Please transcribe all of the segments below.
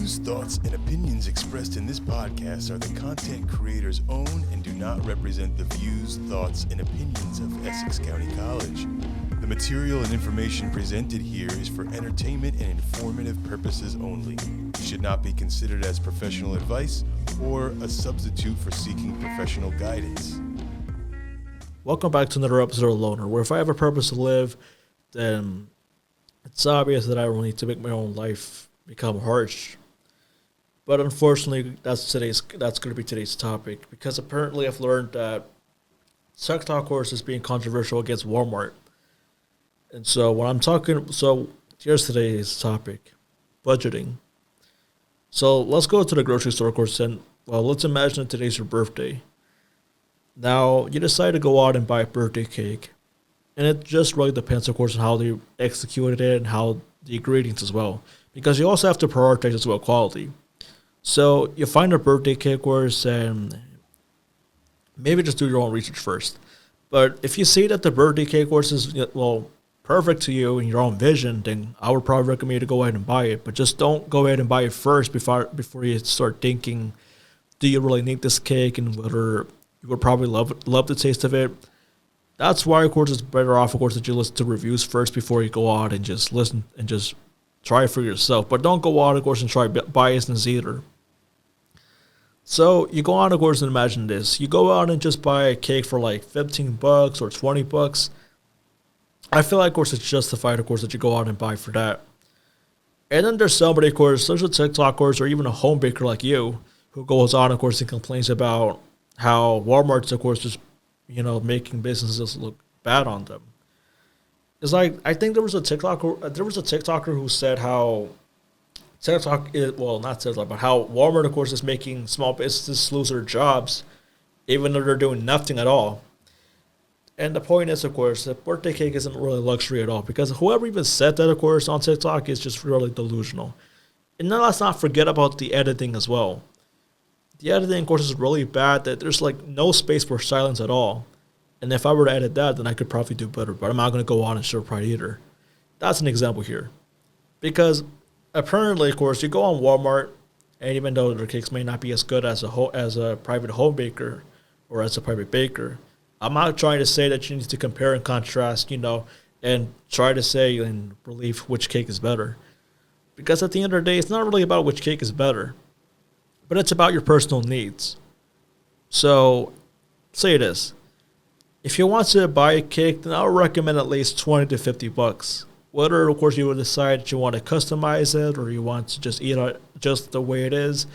views, thoughts, and opinions expressed in this podcast are the content creator's own and do not represent the views, thoughts, and opinions of Essex County College. The material and information presented here is for entertainment and informative purposes only. It should not be considered as professional advice or a substitute for seeking professional guidance. Welcome back to another episode of LONER, where if I have a purpose to live, then it's obvious that I will need to make my own life become harsh. But unfortunately, that's going to be today's topic, because apparently I've learned that TikTok course is being controversial against Walmart. And so here's today's topic, budgeting. So let's go to the grocery store course and, let's imagine today's your birthday. Now, you decide to go out and buy a birthday cake. And it just really depends, of course, on how they executed it and how the ingredients as well. Because you also have to prioritize as well quality. So you find a birthday cake course and maybe just do your own research first. But if you see that the birthday cake course is, perfect to you and your own vision, then I would probably recommend you to go ahead and buy it. But just don't go ahead and buy it first before you start thinking, do you really need this cake and whether you would probably love the taste of it. That's why, of course, it's better off, of course, that you listen to reviews first before you go out and just listen and just try it for yourself. But don't go out, of course, and try biasness either. So you go out, of course, and imagine this. You go out and just buy a cake for like $15 or $20. I feel like, of course, it's justified, of course, that you go out and buy for that. And then there's somebody, of course, there's a TikTok course or even a home baker like you who goes on, of course, and complains about how Walmart's, of course, just, making businesses look bad on them. It's like, I think there was a TikToker who said how TikTok is, not TikTok, but how Walmart, of course, is making small businesses lose their jobs, even though they're doing nothing at all. And the point is, of course, that birthday cake isn't really luxury at all, because whoever even said that, of course, on TikTok is just really delusional. And then let's not forget about the editing as well. The editing, of course, is really bad, that there's like no space for silence at all. And if I were to edit that, then I could probably do better, but I'm not going to go on and show pride either. That's an example here. Because apparently, of course, you go on Walmart, and even though their cakes may not be as good as a private home baker or as a private baker, I'm not trying to say that you need to compare and contrast, and try to say and believe which cake is better. Because at the end of the day, it's not really about which cake is better, but it's about your personal needs. So, say this. If you want to buy a cake, then I would recommend at least $20 to $50. Whether, of course, you would decide that you want to customize it or you want to just eat it just the way it is,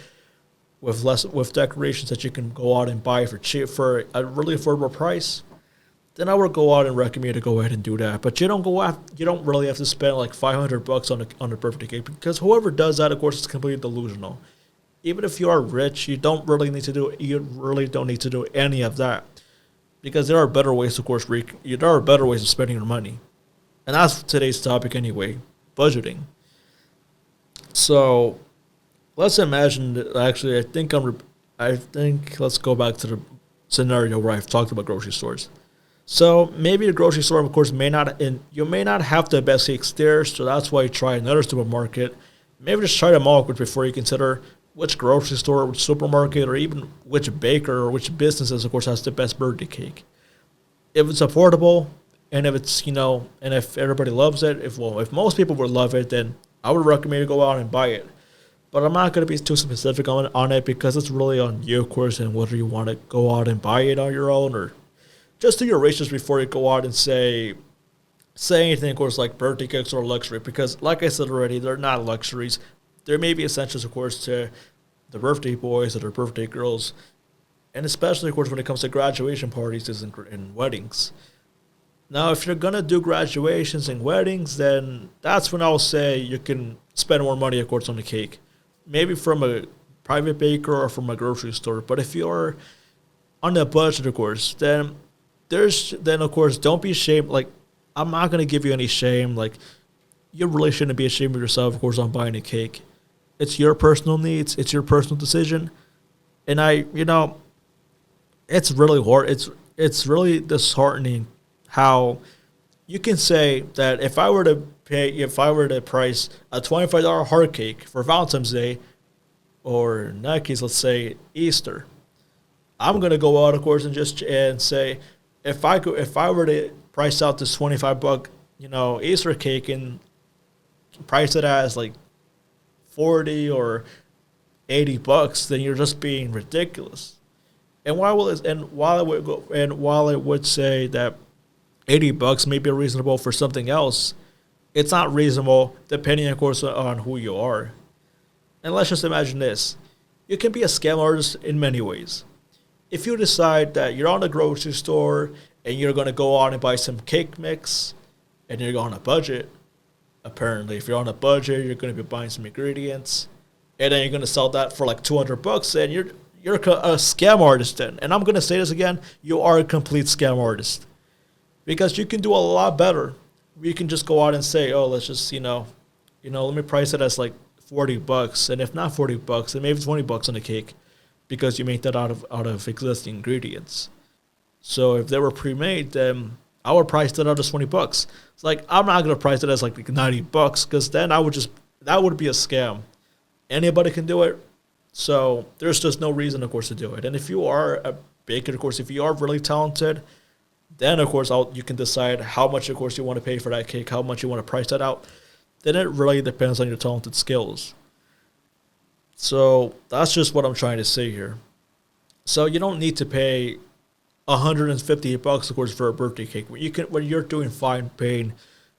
with decorations that you can go out and buy for cheap for a really affordable price, then I would go out and recommend you to go ahead and do that. But you don't really have to spend like $500 on a birthday cake, because whoever does that, of course, is completely delusional. Even if you are rich, you really don't need to do any of that, because there are better ways, of course. There are better ways of spending your money, and that's today's topic anyway: budgeting. So, let's imagine that actually. I think let's go back to the scenario where I've talked about grocery stores. So maybe the grocery store, of course, you may not have the best cakes there, so that's why you try another supermarket. Maybe just try them all before you consider which grocery store, which supermarket, or even which baker or which businesses, of course, has the best birthday cake. If it's affordable, and if it's, and if everybody loves it, if most people would love it, then I would recommend you go out and buy it. But I'm not going to be too specific on it, because it's really on you, of course, and whether you want to go out and buy it on your own or just do your research before you go out and say anything, of course, like birthday cakes are luxury. Because, like I said already, they're not luxuries. There may be essentials, of course, to the birthday boys or the birthday girls, and especially, of course, when it comes to graduation parties and weddings. Now, if you're going to do graduations and weddings, then that's when I'll say you can spend more money, of course, on the cake. Maybe from a private baker or from a grocery store. But if you're on a budget, of course, then of course, don't be ashamed. Like, I'm not going to give you any shame. Like, you really shouldn't be ashamed of yourself, of course, on buying a cake. It's your personal needs. It's your personal decision. And it's really hard. It's really disheartening how you can say that if I were to price a $25 heart cake for Valentine's Day, or in that case, let's say Easter. I'm gonna go out, of course, and say, if I were to price out this $25, Easter cake and price it as like 40 or $80, then you're just being ridiculous. And while it would say that $80 may be reasonable for something else, it's not reasonable depending, of course, on who you are. And let's just imagine this: you can be a scam artist in many ways. If you decide that you're on the grocery store and you're going to go out and buy some cake mix, and you're on a budget, apparently, if you're on a budget, you're going to be buying some ingredients, and then you're going to sell that for like $200, and you're a scam artist then. And I'm going to say this again: you are a complete scam artist, because you can do a lot better. You can just go out and say, oh, let's just let me price it as like $40, and if not $40, then maybe $20 on the cake, because you make that out of existing ingredients. So if they were pre-made, then I would price that out as $20. It's like, I'm not gonna price it as like $90, because then that would be a scam. Anybody can do it, so there's just no reason, of course, to do it. And if you are a baker, of course, if you are really talented, then of course you can decide how much, of course, you want to pay for that cake, how much you want to price that out. Then it really depends on your talented skills. So that's just what I'm trying to say here. So you don't need to pay $150, of course, for a birthday cake. When you're doing fine paying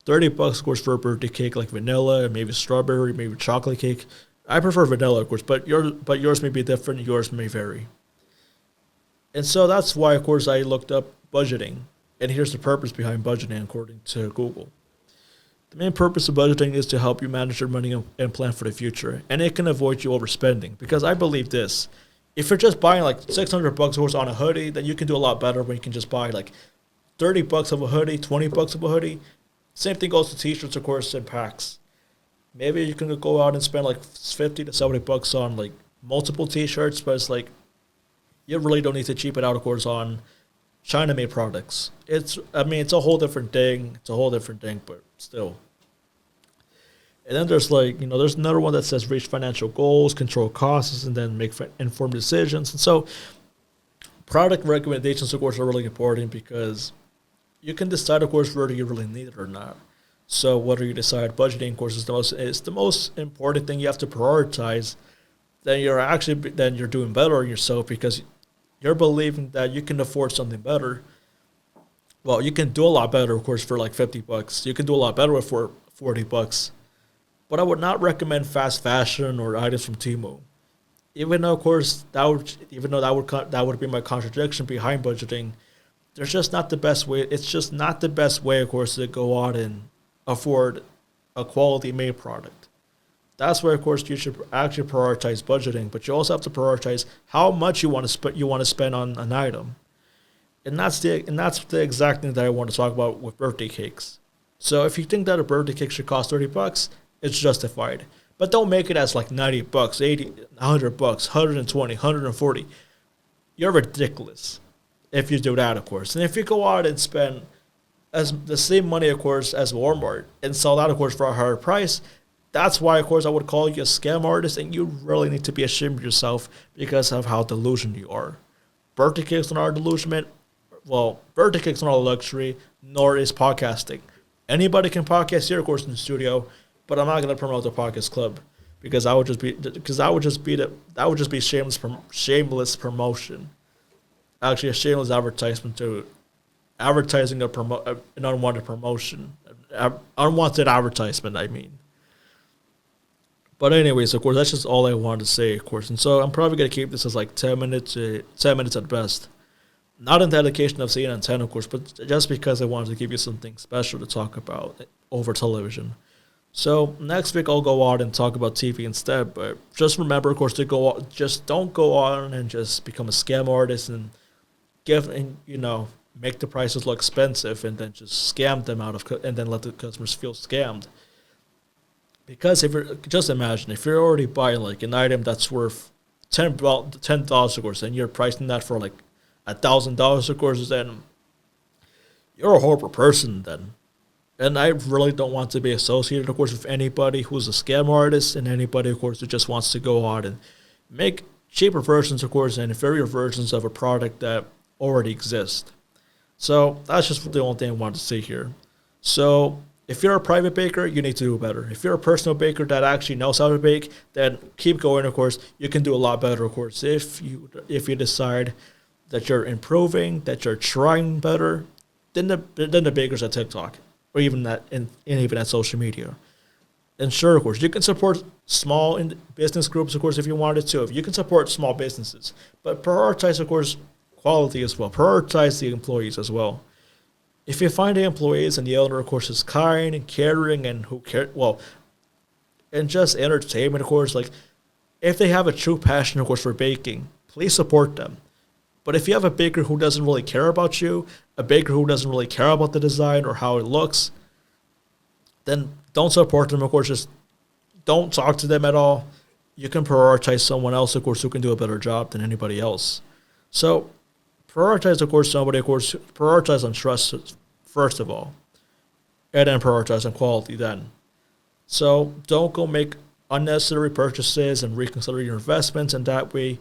$30, of course, for a birthday cake like vanilla, maybe strawberry, maybe chocolate cake. I prefer vanilla, of course, but yours may be different. Yours may vary. And so that's why, of course, I looked up budgeting. And here's the purpose behind budgeting, according to Google. The main purpose of budgeting is to help you manage your money and plan for the future. And it can avoid you overspending. Because I believe this: if you're just buying like $600 on a hoodie, then you can do a lot better when you can just buy like $30 of a hoodie, $20 of a hoodie. Same thing goes to t-shirts, of course, and packs. Maybe you can go out and spend like $50 to $70 on like multiple t-shirts, but it's like, you really don't need to cheap it out, of course, on China-made products. It's a whole different thing. But still. And then there's there's another one that says reach financial goals, control costs, and then make informed decisions. And so product recommendations, of course, are really important, because you can decide, of course, whether you really need it or not. So whether you decide budgeting, of course, is the most important thing you have to prioritize, then you're doing better on yourself, because you're believing that you can afford something better. Well, you can do a lot better, of course, for like $50. You can do a lot better for $40. But I would not recommend fast fashion or items from Temu. Even though, of course, that would be my contradiction behind budgeting. There's just not the best way. It's just not the best way, of course, to go out and afford a quality made product. That's where, of course, you should actually prioritize budgeting, but you also have to prioritize how much you want to spend on an item. And that's the exact thing that I want to talk about with birthday cakes. So if you think that a birthday cake should cost $30, it's justified. But don't make it as like $90, $80, $100, $120, $140. You're ridiculous if you do that, of course. And if you go out and spend the same money, of course, as Walmart and sell that, of course, for a higher price, that's why, of course, I would call you a scam artist, and you really need to be ashamed of yourself because of how delusional you are. Birthday cakes are not a delusion. Well, birthday cakes are not a luxury, nor is podcasting. Anybody can podcast here, of course, in the studio, but I'm not going to promote the podcast club because that would just be shameless promotion. Actually, a shameless advertisement to advertising an unwanted promotion, unwanted advertisement. I mean. But anyways, of course, that's just all I wanted to say, of course. And so I'm probably going to keep this as like 10 minutes at best. Not in dedication of saying on 10, of course, but just because I wanted to give you something special to talk about over television. So next week I'll go out and talk about TV instead. But just remember, of course, don't go on and just become a scam artist and make the prices look expensive and then just scam them and then let the customers feel scammed. Because just imagine if you're already buying like an item that's worth $10, of course, and you're pricing that for like $1,000, of course, then you're a horrible person then. And I really don't want to be associated, of course, with anybody who's a scam artist and anybody, of course, who just wants to go out and make cheaper versions, of course, and inferior versions of a product that already exists. So that's just the only thing I wanted to say here. So if you're a private baker, you need to do better. If you're a personal baker that actually knows how to bake, then keep going, of course. You can do a lot better, of course, if you decide that you're improving, that you're trying better than the bakers at TikTok, or even even at social media. And sure, of course, you can support small business groups, of course, if you wanted to. If you can support small businesses, but prioritize, of course, quality as well. Prioritize the employees as well. If you find the employees and the owner, of course, is kind and caring and and just entertainment, of course, like if they have a true passion, of course, for baking, please support them. But if you have a baker who doesn't really care about you, a baker who doesn't really care about the design or how it looks, then don't support them, of course. Just don't talk to them at all. You can prioritize someone else, of course, who can do a better job than anybody else. So prioritize, of course, prioritize on trust first of all, and then prioritize on quality then. So don't go make unnecessary purchases and reconsider your investments, and that way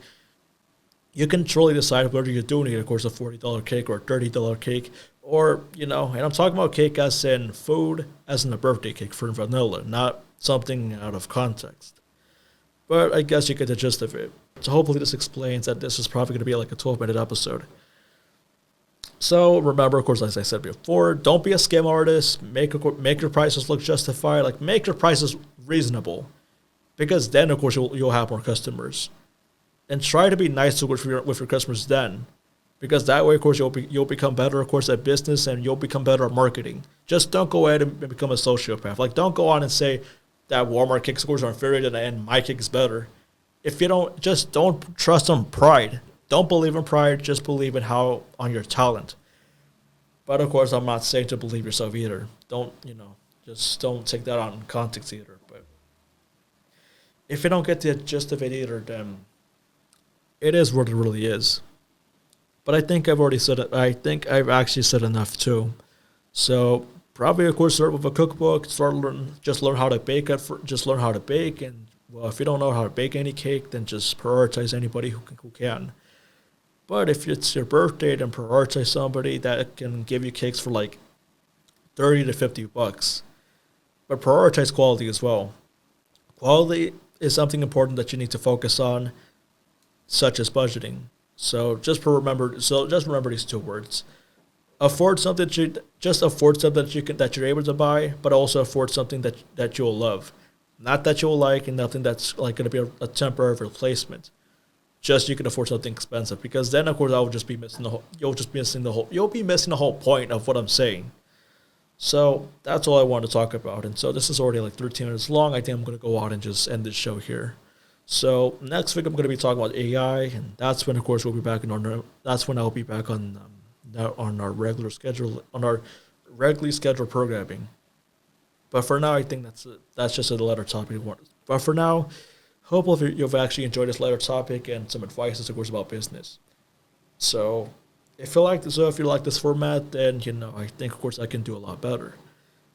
you can truly decide whether you're doing it, of course, a $40 cake or a $30 cake, or, and I'm talking about cake as in food, as in a birthday cake for vanilla, not something out of context. But I guess you get the gist of it. So hopefully this explains that this is probably going to be like a 12-minute episode. So remember, of course, as I said before, don't be a scam artist. Make your prices look justified. Like, make your prices reasonable, because then, of course, you'll have more customers. And try to be nice with your customers then, because that way, of course, you'll become better, of course, at business, and you'll become better at marketing. Just don't go ahead and become a sociopath. Like, don't go on and say that Walmart cake scores are inferior and my cake is better. If you don't trust on pride. Don't believe in pride. Just believe in on your talent. But of course, I'm not saying to believe yourself either. Just don't take that on context either. But if you don't get the gist of it either, then it is what it really is. But I think I've already said it. I think I've actually said enough too. So probably, of course, start with a cookbook. Just learn how to bake. Just learn how to bake. And well, if you don't know how to bake any cake, then just prioritize anybody who can. But if it's your birthday, then prioritize somebody that can give you cakes for like $30 to $50. But prioritize quality as well. Quality is something important that you need to focus on, such as budgeting. So just remember these two words. Afford something that you're able to buy, but also afford something that you'll love. Not that you'll like, and nothing that's like going to be a temporary replacement. Just you can afford something expensive, because then, of course, you'll be missing the whole point of what I'm saying. So that's all I wanted to talk about. And so this is already like 13 minutes long. I think I'm going to go out and just end this show here. So next week I'm going to be talking about AI, and that's when, of course, we'll be back that's when I'll be back on our regular schedule, on our regularly scheduled programming. But for now, I think that's just a lighter topic. But for now, hopefully you've actually enjoyed this lighter topic and some advice, of course, about business. So if you like this format, then I think, of course, I can do a lot better.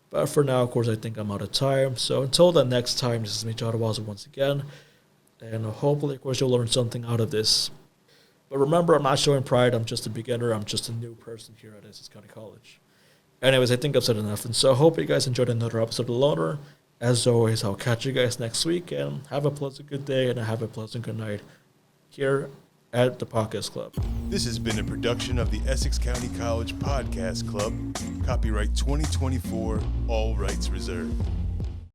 But for now, of course, I think I'm out of time. So until the next time, this is me, Jon Inahuazo, once again. And hopefully, of course, you'll learn something out of this. But remember, I'm not showing pride. I'm just a beginner. I'm just a new person here at Essex County College. Anyways, I think I've said enough. And so I hope you guys enjoyed another episode of Loner. As always, I'll catch you guys next week. And have a pleasant good day and have a pleasant good night here at the Podcast Club. This has been a production of the Essex County College Podcast Club. Copyright 2024, all rights reserved.